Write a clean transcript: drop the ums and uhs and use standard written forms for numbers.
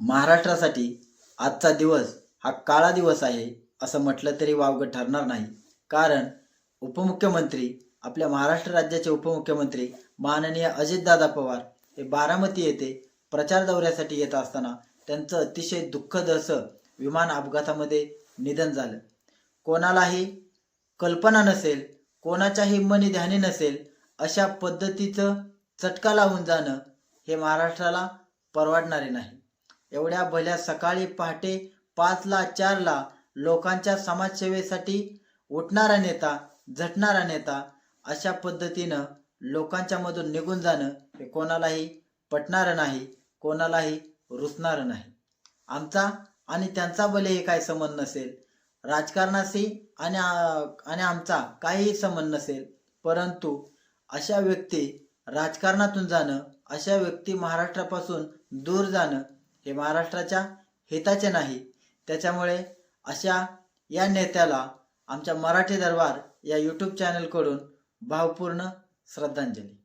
महाराष्ट्रासाठी आजचा दिवस हा काळा दिवस आहे असं म्हटलं तरी वावगं ठरणार नाही. कारण उपमुख्यमंत्री आपल्या महाराष्ट्र राज्याचे उपमुख्यमंत्री माननीय अजितदादा पवार हे बारामती येथे प्रचार दौऱ्यासाठी येत असताना त्यांचं अतिशय दुःखद असं विमान अपघातामध्ये निधन झालं. कोणालाही कल्पना नसेल, कोणाच्याही मनी ध्यानी नसेल अशा पद्धतीचं चटका लावून जाणं हे महाराष्ट्राला परवडणारे नाही. एवढ्या भल्या सकाळी पहाटे 5ला 4ला लोकांच्या समाजसेवेसाठी उठणारा नेता, झटणारा नेता अशा पद्धतीनं लोकांच्या मधून निघून जाणं हे कोणालाही पटणारं नाही, कोणालाही रुचणारं नाही. आमचा आणि त्यांचा भले हे काय संबंध नसेल, राजकारणाशी आणि आमचा काहीही संबंध नसेल, परंतु अशा व्यक्ती राजकारणातून जाणं, अशा व्यक्ती महाराष्ट्रापासून दूर जाणं हे महाराष्ट्राच्या हिताचे नाही. त्याच्यामुळे अशा या नेत्याला आमच्या मराठी दरबार या यूट्यूब चॅनलकडून भावपूर्ण श्रद्धांजली.